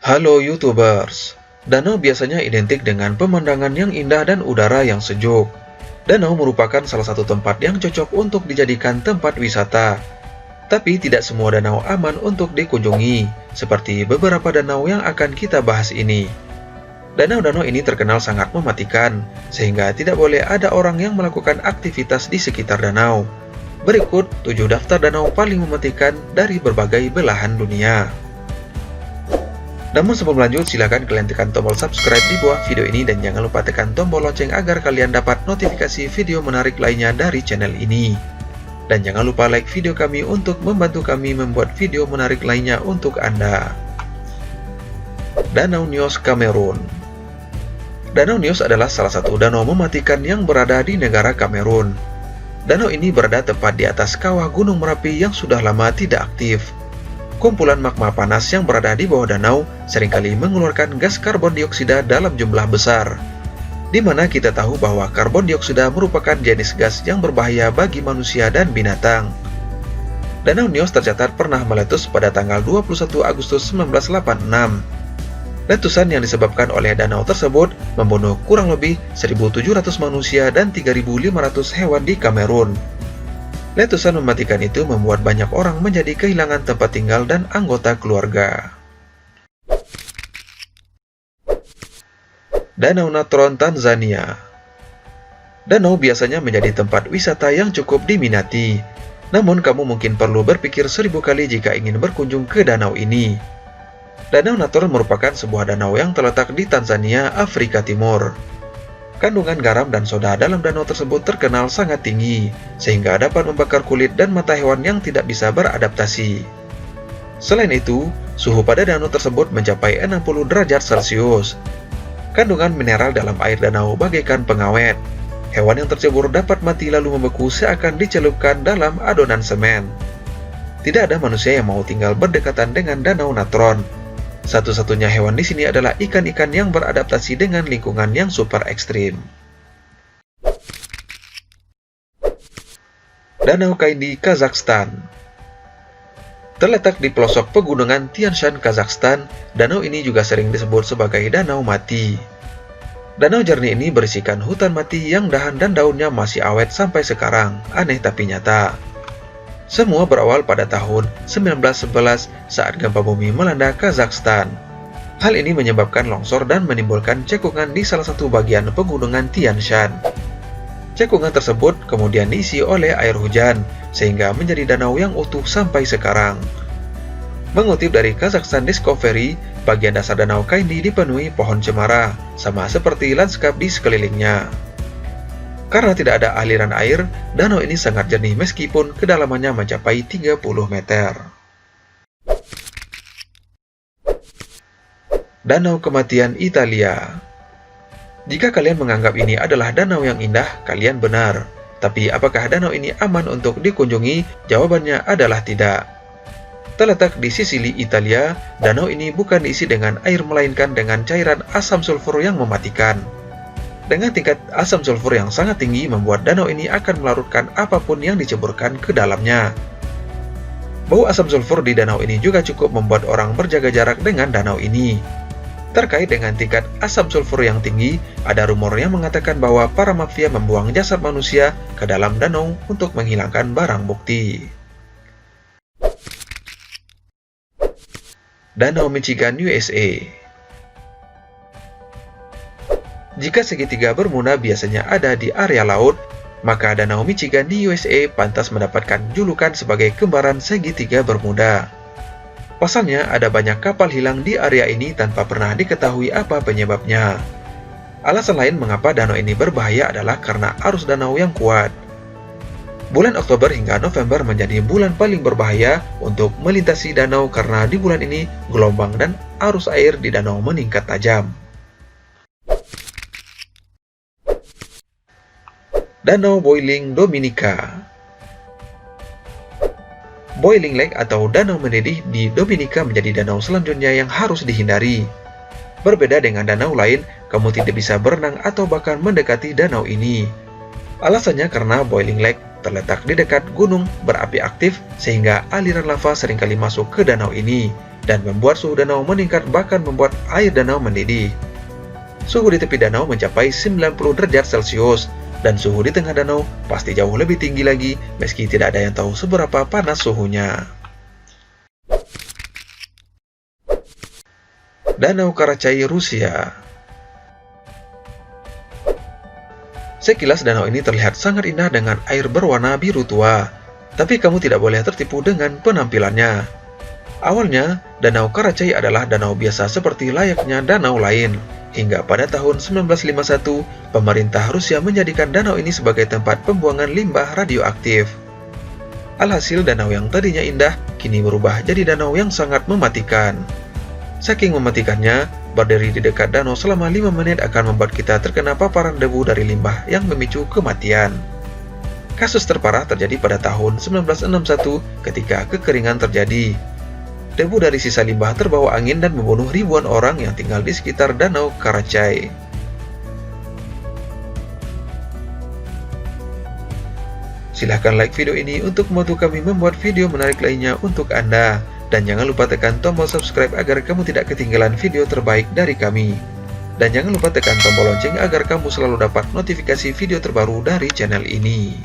Halo YouTubers, danau biasanya identik dengan pemandangan yang indah dan udara yang sejuk. Danau merupakan salah satu tempat yang cocok untuk dijadikan tempat wisata. Tapi tidak semua danau aman untuk dikunjungi, seperti beberapa danau yang akan kita bahas ini. Danau-danau ini terkenal sangat mematikan, sehingga tidak boleh ada orang yang melakukan aktivitas di sekitar danau. Berikut 7 daftar danau paling mematikan dari berbagai belahan dunia. Namun sebelum lanjut, silakan kalian tekan tombol subscribe di bawah video ini dan jangan lupa tekan tombol lonceng agar kalian dapat notifikasi video menarik lainnya dari channel ini. Dan jangan lupa like video kami untuk membantu kami membuat video menarik lainnya untuk Anda. Danau Nyos, Kamerun. Danau Nyos adalah salah satu danau mematikan yang berada di negara Kamerun. Danau ini berada tepat di atas kawah Gunung Merapi yang sudah lama tidak aktif. Kumpulan magma panas yang berada di bawah danau seringkali mengeluarkan gas karbon dioksida dalam jumlah besar, di mana kita tahu bahwa karbon dioksida merupakan jenis gas yang berbahaya bagi manusia dan binatang. Danau Nyos tercatat pernah meletus pada tanggal 21 Agustus 1986. Letusan yang disebabkan oleh danau tersebut membunuh kurang lebih 1.700 manusia dan 3.500 hewan di Kamerun. Letusan mematikan itu membuat banyak orang menjadi kehilangan tempat tinggal dan anggota keluarga. Danau Natron, Tanzania. Danau biasanya menjadi tempat wisata yang cukup diminati. Namun kamu mungkin perlu berpikir 1000 kali jika ingin berkunjung ke danau ini. Danau Natron merupakan sebuah danau yang terletak di Tanzania, Afrika Timur. Kandungan garam dan soda dalam danau tersebut terkenal sangat tinggi, sehingga dapat membakar kulit dan mata hewan yang tidak bisa beradaptasi. Selain itu, suhu pada danau tersebut mencapai 60 derajat Celcius. Kandungan mineral dalam air danau bagaikan pengawet. Hewan yang tercebur dapat mati lalu membeku seakan dicelupkan dalam adonan semen. Tidak ada manusia yang mau tinggal berdekatan dengan Danau Natron. Satu-satunya hewan di sini adalah ikan-ikan yang beradaptasi dengan lingkungan yang super ekstrim. Danau Kaindi, Kazakhstan. Terletak di pelosok pegunungan Tian Shan, Kazakhstan, danau ini juga sering disebut sebagai danau mati. Danau jernih ini berisikan hutan mati yang dahan dan daunnya masih awet sampai sekarang, aneh tapi nyata. Semua berawal pada tahun 1911 saat gempa bumi melanda Kazakhstan. Hal ini menyebabkan longsor dan menimbulkan cekungan di salah satu bagian pegunungan Tian Shan. Cekungan tersebut kemudian diisi oleh air hujan, sehingga menjadi danau yang utuh sampai sekarang. Mengutip dari Kazakhstan Discovery, bagian dasar danau Kaindi dipenuhi pohon cemara, sama seperti lanskap di sekelilingnya. Karena tidak ada aliran air, danau ini sangat jernih meskipun kedalamannya mencapai 30 meter. Danau Kematian, Italia. Jika kalian menganggap ini adalah danau yang indah, kalian benar. Tapi apakah danau ini aman untuk dikunjungi? Jawabannya adalah tidak. Terletak di Sisili, Italia, danau ini bukan diisi dengan air melainkan dengan cairan asam sulfur yang mematikan. Dengan tingkat asam sulfur yang sangat tinggi membuat danau ini akan melarutkan apapun yang diceburkan ke dalamnya. Bau asam sulfur di danau ini juga cukup membuat orang berjaga jarak dengan danau ini. Terkait dengan tingkat asam sulfur yang tinggi, ada rumor yang mengatakan bahwa para mafia membuang jasad manusia ke dalam danau untuk menghilangkan barang bukti. Danau Michigan, USA. Jika segitiga Bermuda biasanya ada di area laut, maka Danau Michigan di USA pantas mendapatkan julukan sebagai kembaran segitiga Bermuda. Pasalnya, ada banyak kapal hilang di area ini tanpa pernah diketahui apa penyebabnya. Alasan lain mengapa danau ini berbahaya adalah karena arus danau yang kuat. Bulan Oktober hingga November menjadi bulan paling berbahaya untuk melintasi danau karena di bulan ini gelombang dan arus air di danau meningkat tajam. Danau Boiling, Dominika. Boiling Lake atau danau mendidih di Dominika menjadi danau selanjutnya yang harus dihindari. Berbeda dengan danau lain, kamu tidak bisa berenang atau bahkan mendekati danau ini. Alasannya karena Boiling Lake terletak di dekat gunung berapi aktif sehingga aliran lava seringkali masuk ke danau ini dan membuat suhu danau meningkat, bahkan membuat air danau mendidih. Suhu di tepi danau mencapai 90 derajat Celcius dan suhu di tengah danau pasti jauh lebih tinggi lagi meski tidak ada yang tahu seberapa panas suhunya. Danau Karachay, Rusia. Sekilas danau ini terlihat sangat indah dengan air berwarna biru tua, tapi kamu tidak boleh tertipu dengan penampilannya. Awalnya, Danau Karachay adalah danau biasa seperti layaknya danau lain, hingga pada tahun 1951, pemerintah Rusia menjadikan danau ini sebagai tempat pembuangan limbah radioaktif. Alhasil, danau yang tadinya indah, kini berubah jadi danau yang sangat mematikan. Saking mematikannya, berdiri di dekat danau selama 5 menit akan membuat kita terkena paparan debu dari limbah yang memicu kematian. Kasus terparah terjadi pada tahun 1961 ketika kekeringan terjadi. Debu dari sisa limbah terbawa angin dan membunuh ribuan orang yang tinggal di sekitar Danau Karachay. Silahkan like video ini untuk membantu kami membuat video menarik lainnya untuk Anda. Dan jangan lupa tekan tombol subscribe agar kamu tidak ketinggalan video terbaik dari kami. Dan jangan lupa tekan tombol lonceng agar kamu selalu dapat notifikasi video terbaru dari channel ini.